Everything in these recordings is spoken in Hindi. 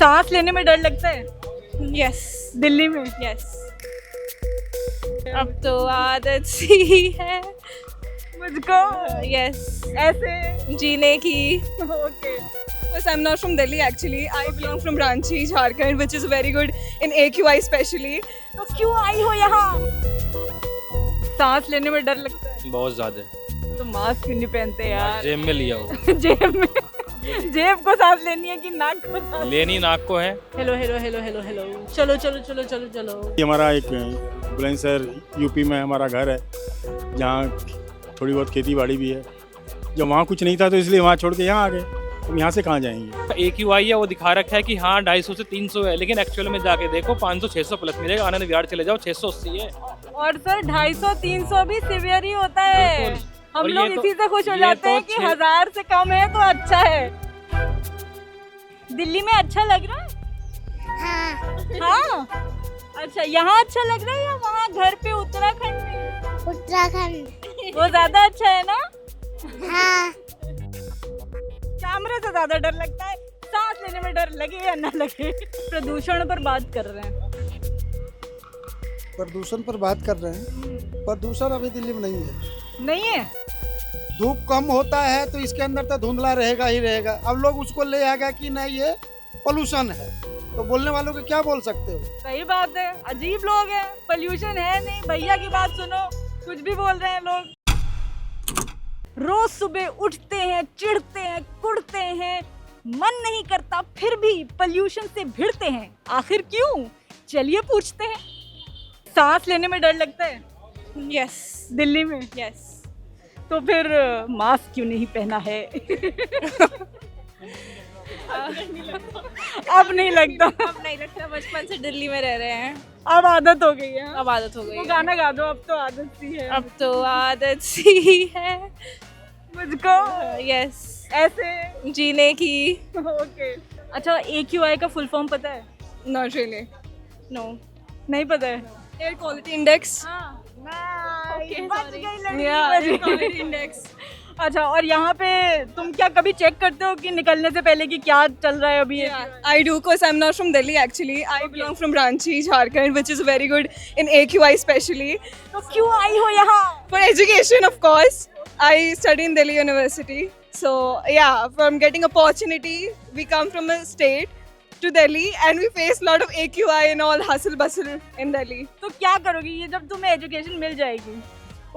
सांस लेने में डर लगता है यस दिल्ली में? यस अब तो आदत सी है मुझको यस ऐसे जीने की. Okay. Because I'm not from Delhi actually. I belong from Ranchi, Jharkhand, which is very good in AQI especially. तो क्यों आई हो यहाँ? सांस लेने में डर लगता है बहुत ज्यादा. तो मास्क क्यों नहीं पहनते यार? जेब में लिया हो. जेब में जेब को सांस लेनी है कि नाक को सांस? लेनी नाक को है. Hello hello hello hello hello चलो चलो चलो चलो चलो. ये हमारा एक बुलंदशहर यूपी में हमारा घर है जहाँ थोड़ी बहुत खेती बाड़ी भी है. जब वहाँ कुछ नहीं था तो इसलिए वहाँ छोड़ के यहाँ आ गए. हम यहाँ से कहाँ जाएंगे? AQI है वो दिखा रखा है कि हाँ 250 से 300 है, लेकिन एक्चुअल में जाके देखो 500-600 प्लस मिलेगा. आनंद विहार चले जाओ 680 है. और सर 250-300 भी सिवियर ही होता है. बिल्कुल. हम और लोग ये तो- इसी से खुश हो ये जाते तो हैं कि 1000 से कम है तो अच्छा है. दिल्ली में अच्छा लग रहा है? हाँ. अच्छा यहाँ अच्छा लग रहा है या वहाँ घर पे उत्तराखंड में? उत्तराखंड. वो ज्यादा अच्छा है ना? हाँ. कैमरे से ज्यादा डर लगता है. सांस लेने में डर लगे या ना लगे. प्रदूषण पर बात कर रहे हैं. प्रदूषण पर बात कर रहे हैं. प्रदूषण अभी दिल्ली में नहीं है. नहीं है. धूप कम होता है तो इसके अंदर तो धुंधला रहेगा ही रहेगा. अब लोग उसको ले आएगा कि नहीं ये पोल्यूशन है, तो बोलने वालों को क्या बोल सकते हो? सही बात है. अजीब लोग हैं. पोल्यूशन है नहीं. भैया की बात सुनो. कुछ भी बोल रहे हैं लोग. रोज सुबह उठते हैं, चिढ़ते हैं, कुड़ते हैं, मन नहीं करता फिर भी पोल्यूशन से भिड़ते हैं. आखिर क्यों? चलिए पूछते हैं. सांस लेने में डर लगता है Yes. दिल्ली में? Yes. तो फिर मास्क क्यों नहीं पहना है? अब नहीं लगता. अब नहीं लगता. बचपन से दिल्ली में रह रहे हैं. अब आदत हो गई है. अब आदत हो गई वो है. गाना गा दो. अब तो आदत सी है अब तो आदत सी है मुझको यस ऐसे. जीने की. ओके. अच्छा AQI का फुल फॉर्म पता है? Not really. No. नहीं पता है. Air quality index. हाँ. Okay, बच sorry. गई लड़की, Yeah, बच air गई. quality index. अच्छा और यहाँ पे तुम क्या कभी चेक करते हो कि निकलने से पहले कि क्या चल रहा है अभी? Yeah, I do because I'm not from Delhi actually. I belong from Ranchi, Jharkhand, which is very good in AQI especially. तो क्यों आई हो यहाँ? For education, of course. I study in Delhi University. So yeah, from getting opportunity, we come from a state to Delhi and we face a lot of AQI and all hustle bustle in Delhi. तो क्या करोगी ये जब तुम्हें एजुकेशन मिल जाएगी?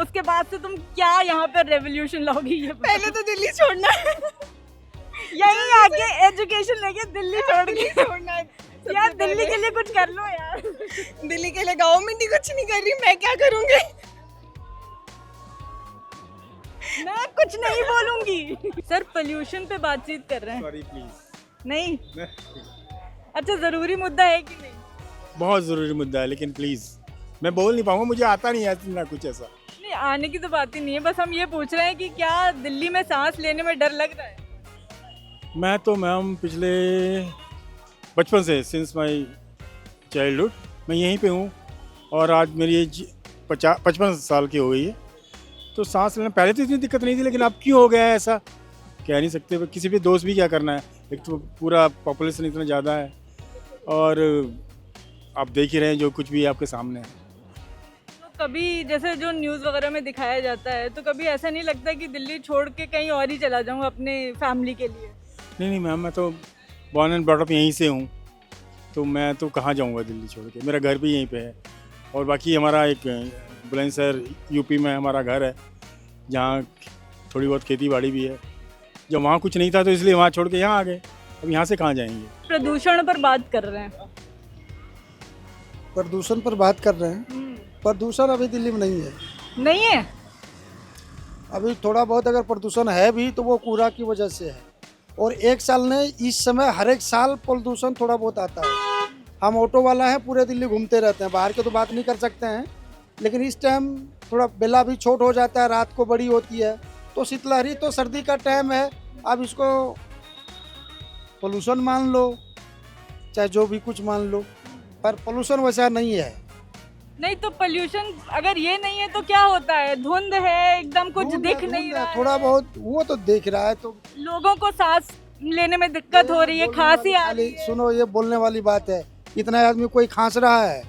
उसके बाद से तुम क्या यहाँ पे रेवोल्यूशन लाओगी? ये बताओ. पहले तो दिल्ली छोड़ना है. यहीं आके एजुकेशन लेके दिल्ली छोड़ के छोड़ना है. यार दिल्ली के लिए कुछ कर लो यार. दिल्ली के लिए गवर्नमेंट ही कुछ नहीं कर रही, मैं क्या करूँगी? मैं कुछ नहीं बोलूंगी. सर पोल्यूशन पे बातचीत कर रहे हैं. Sorry please. नहीं. अच्छा जरूरी मुद्दा है कि नहीं? बहुत ज़रूरी मुद्दा है लेकिन प्लीज़ मैं बोल नहीं पाऊंगा. मुझे आता नहीं है ना कुछ ऐसा. नहीं आने की तो बात ही नहीं है. बस हम ये पूछ रहे हैं कि क्या दिल्ली में सांस लेने में डर लग रहा है? मैं तो मैम पिछले बचपन से सिंस माई चाइल्डहुड मैं यहीं पे हूँ और आज मेरी एज 55 साल की हो गई है. तो सांस लेना पहले तो इतनी दिक्कत नहीं थी लेकिन अब क्यों हो गया है ऐसा कह नहीं सकते. किसी भी दोस्त भी क्या करना है. एक तो पूरा पॉपुलेशन इतना ज़्यादा है और आप देख ही रहे हैं जो कुछ भी आपके सामने है. तो कभी जैसे जो न्यूज़ वगैरह में दिखाया जाता है तो कभी ऐसा नहीं लगता कि दिल्ली छोड़ के कहीं और ही चला जाऊँ अपने फैमिली के लिए? नहीं मैम मैं तो बॉर्न एंड ब्रॉट अप यहीं से हूँ. तो मैं तो कहाँ जाऊँगा दिल्ली छोड़ के. मेरा घर भी यहीं पे है और बाकी हमारा एक बुलंदशहर यूपी में हमारा घर है जहाँ थोड़ी बहुत खेती बाड़ी भी है. जब वहाँ कुछ नहीं था तो इसलिए वहाँ छोड़ के यहाँ आ गए. अब यहाँ से कहाँ जाएंगे? प्रदूषण पर बात कर रहे हैं. प्रदूषण पर बात कर रहे हैं. प्रदूषण अभी दिल्ली में नहीं है. नहीं है. अभी थोड़ा बहुत अगर प्रदूषण है भी तो वो कूड़ा की वजह से है. और एक साल ने इस समय हर एक साल प्रदूषण थोड़ा बहुत आता है. हम ऑटो वाला है पूरे दिल्ली घूमते रहते हैं. बाहर के तो बात नहीं कर सकते हैं लेकिन इस टाइम थोड़ा बेला भी छोट हो जाता है, रात को बड़ी होती है. तो शीतलहरी तो सर्दी का टाइम है. आप इसको पोल्यूशन मान लो चाहे जो भी कुछ मान लो, पर पोल्यूशन वैसा नहीं है. नहीं तो पोल्यूशन अगर ये नहीं है तो क्या होता है? धुंध है एकदम, कुछ धुंध दिख है, नहीं धुंध है, रहा है. थोड़ा बहुत वो तो देख रहा है. तो लोगों को सांस लेने में दिक्कत हो रही है, खांसी आ रही खाली सुनो, ये बोलने वाली बात है। इतना आदमी कोई खांस रहा है,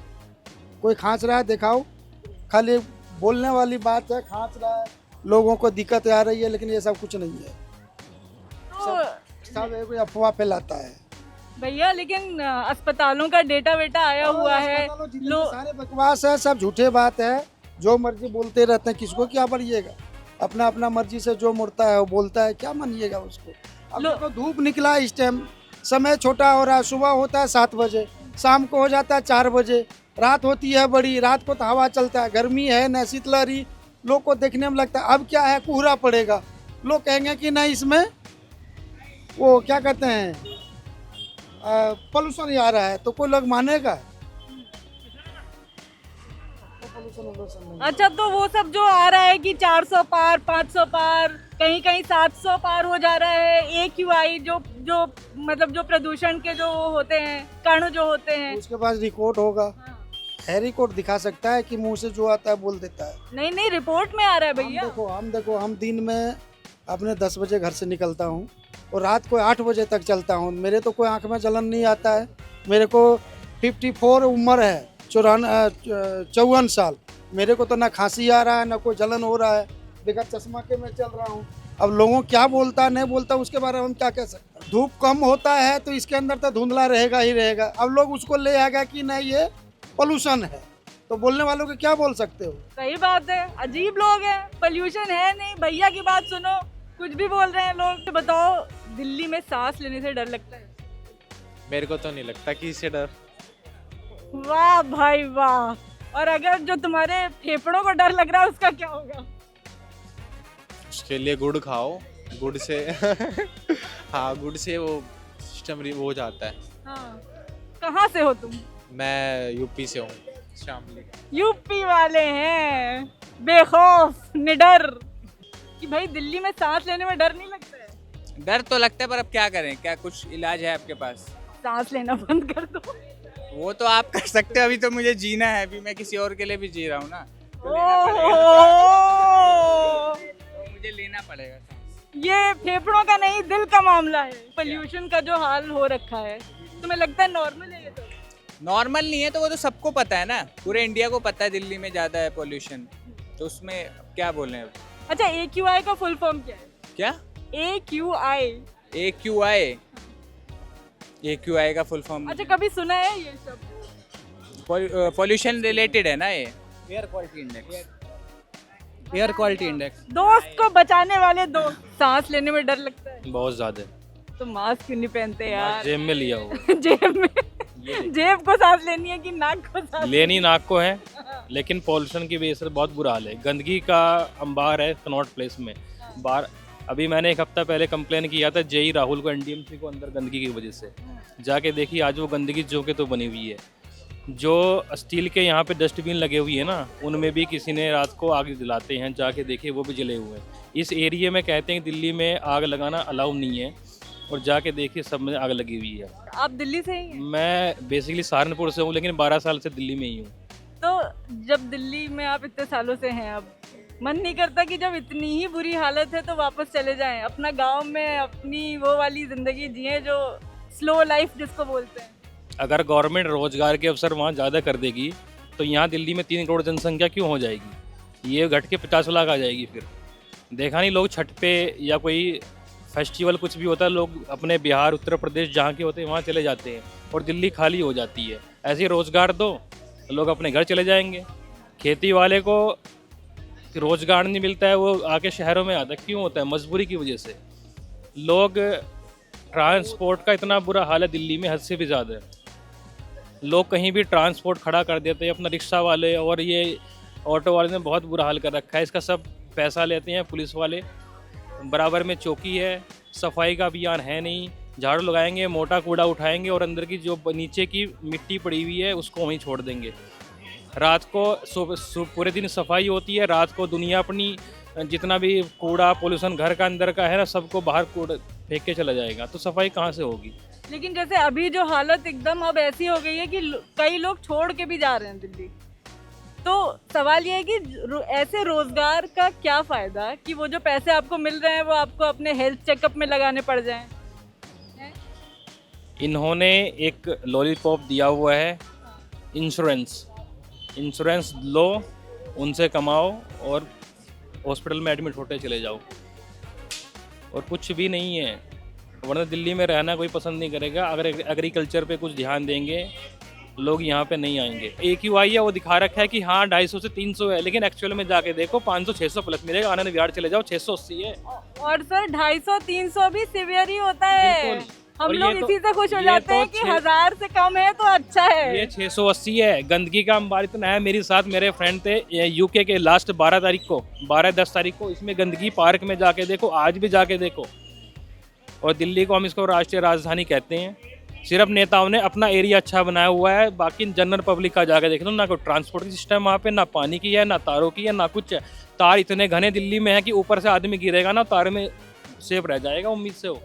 कोई खांस रहा है, दिखाओ। खाली बोलने वाली बात है, खांस रहा है, लोगों को दिक्कत आ रही है, लेकिन ये सब कुछ नहीं है। तो सब एक अफवाह फैलाता है। भैया लेकिन अस्पतालों का डेटा वेटा आया हुआ है, लोग सारे बकवास है, सब झूठे बात है। जो मर्जी बोलते रहते हैं, किसको क्या मानिएगा? अपना अपना मर्जी से जो मुड़ता है वो बोलता है, क्या मानिएगा उसको? अब देखो धूप निकला है, इस टाइम समय छोटा हो रहा है। सुबह होता है 7 बजे, शाम को हो जाता है 4 बजे, रात होती है बड़ी, रात को तो हवा चलता है, गर्मी है न शीतलहरी, लोग को देखने में लगता है। अब क्या है, कोहरा पड़ेगा, लोग कहेंगे कि नहीं इसमें वो क्या कहते हैं पोल्यूशन आ रहा है, तो कोई लोग मानेगा? अच्छा, तो वो सब जो आ रहा है कि 400 पार, 500 पार, कहीं कहीं 700 पार हो जा रहा है, AQI जो जो मतलब जो प्रदूषण के जो होते हैं, कण जो होते हैं, उसके पास रिकॉर्ड होगा, है रिकॉर्ड दिखा सकता है कि मुंह से जो आता है बोल देता है। नहीं नहीं रिपोर्ट में आ रहा है भैया। हम दिन में अपने 10 बजे घर से निकलता हूँ और रात को 8 बजे तक चलता हूँ। मेरे तो कोई आंख में जलन नहीं आता है। मेरे को 54 उम्र है, 54 साल। मेरे को तो ना खांसी आ रहा है, ना कोई जलन हो रहा है, देखा चश्मा के मैं चल रहा हूँ। अब लोगों क्या बोलता है नहीं बोलता उसके बारे में हम क्या कह सकते हैं? धूप कम होता है तो इसके अंदर तो धुंधला रहेगा ही रहेगा। अब लोग उसको ले आएगा कि नहीं ये पोल्यूशन है, तो बोलने वालों को क्या बोल सकते हो? सही बात है, अजीब लोग हैं, पोल्यूशन है नहीं। भैया की बात सुनो, कुछ भी बोल रहे हैं लोग। तो बताओ, दिल्ली में सांस लेने से डर लगता है? मेरे को तो नहीं लगता कि इससे डर। वाह भाई वाह। और अगर जो तुम्हारे फेफड़ों को डर लग रहा है उसका क्या होगा? उसके लिए गुड़ खाओ, गुड़ से हाँ गुड़ से वो सिस्टम वो हो जाता है। हाँ, कहाँ से हो तुम? मैं यूपी से हूँ, शामली। यूपी वाले हैं, बेखौफ निडर। कि भाई दिल्ली में सांस लेने में डर नहीं लगता है? डर तो लगता है, पर अब क्या करें, क्या कुछ इलाज है आपके पास? सांस लेना बंद कर दो। वो तो आप कर सकते हो, अभी तो मुझे जीना है, अभी मैं किसी और के लिए भी जी रहा हूँ ना, तो मुझे लेना पड़ेगा सांस। ये फेफड़ों का नहीं, दिल का मामला है। पोल्यूशन का जो हाल हो रखा है, तुम्हें लगता है नॉर्मल है ये तो? नॉर्मल नहीं है तो वो तो सबको पता है ना, पूरे इंडिया को पता है दिल्ली में ज़्यादा है पोल्यूशन, तो उसमें क्या बोलें अब। अच्छा, AQI का फुल फॉर्म क्या है? क्या? AQI। AQI का फुल फॉर्म? अच्छा, कभी सुना है ये सब? पोल्यूशन रिलेटेड है ना ये। Air quality index. Air quality index. दोस्त को बचाने वाले दोस्त। सांस लेने में डर लगता है बहुत ज्यादा। तो मास्क क्यों नहीं पहनते यार? जेब में लिया हुआ। जेब में? जेब को सांस लेनी है कि नाक को सांस? लेनी नाक को है, लेकिन पॉल्यूशन की वजह से बहुत बुरा हाल है। गंदगी का अंबार है कनॉट प्लेस में। बार अभी मैंने एक हफ्ता पहले कंप्लेन किया था जेई राहुल को, NDMC को, अंदर गंदगी की वजह से। जाके देखिए आज वो गंदगी जो के तो बनी हुई है। जो स्टील के यहाँ पे डस्टबिन लगे हुए हैं ना, उनमें भी किसी ने रात को आग जलाते हैं, जाके देखिए वो भी जले हुए हैं। इस एरिया में कहते हैं कि दिल्ली में आग लगाना अलाउ नहीं है, और जाके देखिए सब में आग लगी हुई है। आप दिल्ली से ही हैं? मैं बेसिकली सहारनपुर से हूँ, लेकिन 12 साल से दिल्ली में ही हूँ। तो जब दिल्ली में आप इतने सालों से हैं, अब मन नहीं करता कि जब इतनी ही बुरी हालत है तो वापस चले जाएं, अपना गांव में अपनी वो वाली जिंदगी जिए जो स्लो लाइफ जिसको बोलते हैं? अगर गवर्नमेंट रोजगार के अवसर वहाँ ज़्यादा कर देगी तो यहाँ दिल्ली में 3 करोड़ जनसंख्या क्यों हो जाएगी? ये घट के 50 लाख आ जाएगी। फिर देखा नहीं, लोग छठ पे या कोई फेस्टिवल कुछ भी होता है, लोग अपने बिहार, उत्तर प्रदेश जहाँ के होते हैं वहाँ चले जाते हैं, और दिल्ली खाली हो जाती है। ऐसे ही रोज़गार दो, लोग अपने घर चले जाएंगे। खेती वाले को रोज़गार नहीं मिलता है, वो आके शहरों में आता है। क्यों होता है? मजबूरी की वजह से। लोग ट्रांसपोर्ट का इतना बुरा हाल है दिल्ली में, हद से भी ज़्यादा है। लोग कहीं भी ट्रांसपोर्ट खड़ा कर देते हैं, अपना रिक्शा वाले और ये ऑटो वाले ने बहुत बुरा हाल कर रखा है। इसका सब पैसा लेते हैं पुलिस वाले। बराबर में चौकी है, सफाई का अभियान है नहीं। झाड़ू लगाएंगे, मोटा कूड़ा उठाएंगे और अंदर की जो नीचे की मिट्टी पड़ी हुई है उसको वहीं छोड़ देंगे। रात को पूरे दिन सफाई होती है, रात को दुनिया अपनी जितना भी कूड़ा पोल्यूशन घर का अंदर का है ना, सबको बाहर कूड़ा फेंक के चला जाएगा। तो सफाई कहाँ से होगी? लेकिन जैसे अभी जो हालत एकदम अब ऐसी हो गई है कि कई लोग छोड़ के भी जा रहे हैं दिल्ली। तो सवाल ये है कि ऐसे रोजगार का क्या फ़ायदा कि वो जो पैसे आपको मिल रहे हैं वो आपको अपने हेल्थ चेकअप में लगाने पड़ जाएं? इन्होंने एक लॉलीपॉप दिया हुआ है, इंश्योरेंस लो, उनसे कमाओ और हॉस्पिटल में एडमिट होते चले जाओ, और कुछ भी नहीं है। वरना दिल्ली में रहना कोई पसंद नहीं करेगा। अगर एग्रीकल्चर पे कुछ ध्यान देंगे लोग यहाँ पे नहीं आएंगे। AQI है वो दिखा रखा है कि हाँ 250 से 300 है, लेकिन एक्चुअल में जाके देखो 500-600 प्लस मिलेगा। आनंद विहार चले जाओ 680 है। और सर 250-300 भी सीवियर ही होता है। बिल्कुल। हम और लोग ये इसी से खुश हो ये जाते तो हैं कि 1000 से कम है तो अच्छा है। ये 680 है। गंदगी का अंबार इतना है। मेरे साथ मेरे फ्रेंड थे UK के, लास्ट 12-10 तारीख को इसमें गंदगी पार्क में जाके देखो, आज भी जाके देखो। और दिल्ली को हम इसको राष्ट्रीय राजधानी कहते हैं। सिर्फ नेताओं ने अपना एरिया अच्छा बनाया हुआ है, बाकी जनरल पब्लिक का जाके देख लो, ना कोई ट्रांसपोर्ट की सिस्टम वहाँ पे, ना पानी की है, ना तारों की है, ना कुछ है। तार इतने घने दिल्ली में है कि ऊपर से आदमी गिरेगा ना तार में सेफ रह जाएगा, उम्मीद से हो।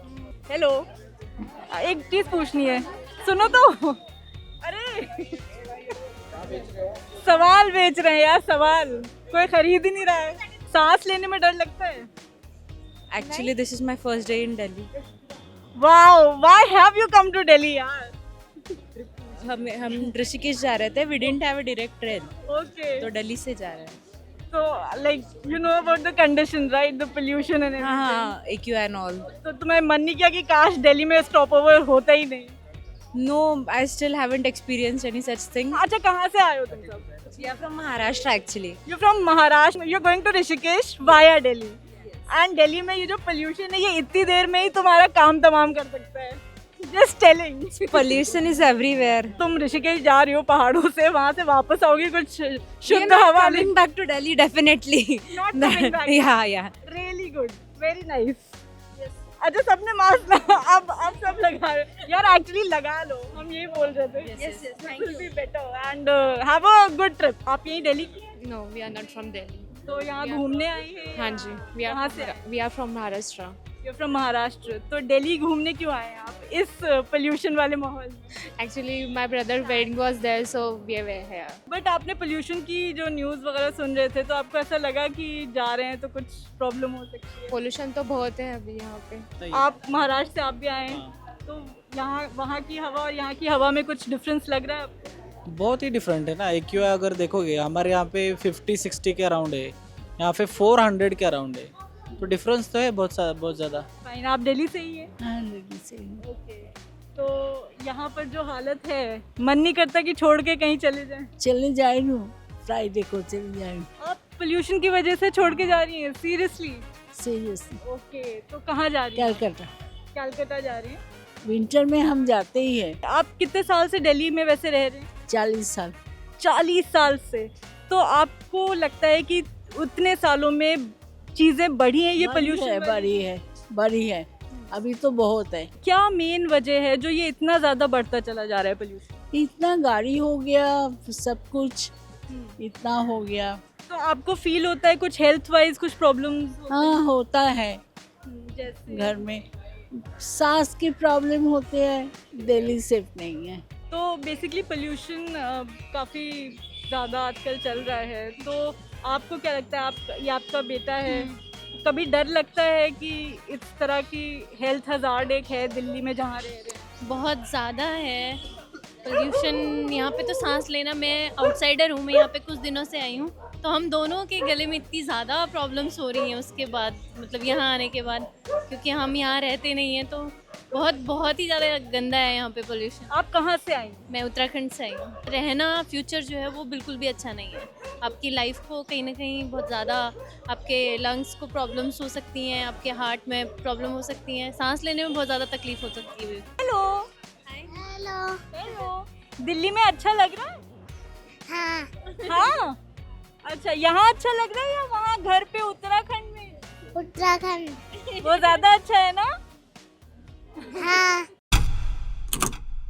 हेलो, एक चीज पूछनी है, सुनो तो। अरे सवाल बेच रहे हैं यार, सवाल कोई खरीद ही नहीं रहा है। सांस लेने में डर लगता है। Actually, this is my first day in Delhi. Wow, why have you come to Delhi यार? हम ऋषिकेश जा रहे थे. We didn't have a direct train. Okay. तो दिल्ली से जा रहे हैं. So like you know about the conditions, right? The pollution and everything. हाँ, AQI and all. तो तुम्हें मन नहीं किया कि काश दिल्ली में स्टॉप ओवर होता ही नहीं? No, I still haven't experienced any such thing. अच्छा, कहाँ से आए हो तुम सब? We are from Maharashtra actually. You're from Maharashtra. You're going to Rishikesh via Delhi. And Delhi में ये जो pollution है, ये इतनी देर में ही तुम्हारा काम तमाम कर सकता है. Just telling. Pollution is everywhere. तुम ऋषिकेश जा रही हो पहाड़ों से, वहाँ से वापस आओगी कुछ We are शुद्ध not हवा coming back to Delhi definitely. Not coming back. Yeah. Really good. Very nice. अच्छा, सबने मास्क अब सब लगा रहे हो। यार एक्चुअली लगा लो, हम यही बोल रहे थे। Yes, thank Will be better and have a good trip. आप यहीं दिल्ली की? No, we are not from Delhi. तो यहाँ घूमने आई हैं? हाँ जी. कहाँ से? We are from Maharashtra. You're from Maharashtra. तो दिल्ली घूमने क्यों आए हैं आप इस पोल्यूशन वाले माहौल में? Actually, my brother's wedding was there, so we were here. But आपने पोल्यूशन की जो न्यूज़ वगैरह सुन रहे थे, तो आपको ऐसा लगा कि जा रहे हैं तो कुछ प्रॉब्लम हो सकती है? पोल्यूशन तो बहुत है अभी यहाँ पे. आप महाराष्ट्र से आप भी आए हैं, तो यहाँ वहाँ की हवा और यहाँ की हवा में कुछ डिफरेंस लग रहा है आपको? बहुत ही डिफरेंट है ना. AQI अगर देखोगे हमारे यहाँ पे 50-60 के अराउंड है, यहाँ पे 400 के अराउंड है, तो डिफरेंस तो है बहुत ज़्यादा. फाइन, आप दिल्ली से ही हैं? हाँ, दिल्ली से. ओके, तो यहाँ पर जो हालत है, मन नहीं करता कि छोड़ के कहीं चले जाएं? चले जाए नु फ्राइडे को चले जाए. आप पोल्यूशन की वजह से छोड़ के जा रही हैं? सीरियसली? सीरियसली. ओके, तो कहाँ जा रही हैं? कलकत्ता. कलकत्ता जा रही हैं? विंटर में हम जाते ही हैं. आप कितने साल से दिल्ली में वैसे रह रहे हैं? 40 साल. 40 साल से. तो आपको लगता है कि उतने सालों में चीजें बढ़ी हैं ये पोल्यूशन? बड़ी है. अभी तो बहुत है. क्या मेन वजह है जो ये इतना ज्यादा बढ़ता चला जा रहा है पोल्यूशन? इतना गाड़ी हो गया, सब कुछ इतना हो गया. तो आपको फील होता है कुछ हेल्थ वाइज कुछ प्रॉब्लम्स? हाँ, होता है. जैसे घर में सांस की प्रॉब्लम होते हैं. दिल्ली सेफ नहीं है. तो बेसिकली पोल्यूशन काफ़ी ज़्यादा आजकल चल रहा है, तो आपको क्या लगता है, आप ये आपका बेटा है, कभी डर लगता है कि इस तरह की हेल्थ हज़ार्ड एक है दिल्ली में जहाँ रह रहे हैं? बहुत ज़्यादा है पोल्यूशन यहाँ पे. तो सांस लेना, मैं आउटसाइडर हूँ, मैं यहाँ पे कुछ दिनों से आई हूँ, तो हम दोनों के गले में इतनी ज़्यादा प्रॉब्लम्स हो रही हैं उसके बाद, मतलब यहाँ आने के बाद, क्योंकि हम यहाँ रहते नहीं हैं, तो बहुत ही ज़्यादा गंदा है यहाँ पे पोल्यूशन. आप कहाँ से आई? मैं उत्तराखंड से आई हूँ. रहना फ्यूचर जो है वो बिल्कुल भी अच्छा नहीं है. आपकी लाइफ को कहीं ना कहीं बहुत ज़्यादा, आपके लंग्स को प्रॉब्लम्स हो सकती हैं, आपके हार्ट में प्रॉब्लम हो सकती हैं, सांस लेने में बहुत ज़्यादा तकलीफ हो सकती है. Hello hello. हेलो, दिल्ली में अच्छा लग रहा है? हाँ। हाँ, अच्छा, यहाँ अच्छा लग रहा है या वहाँ घर पे उत्तराखंड में? उत्तराखंड। वो ज़्यादा अच्छा है ना? हाँ।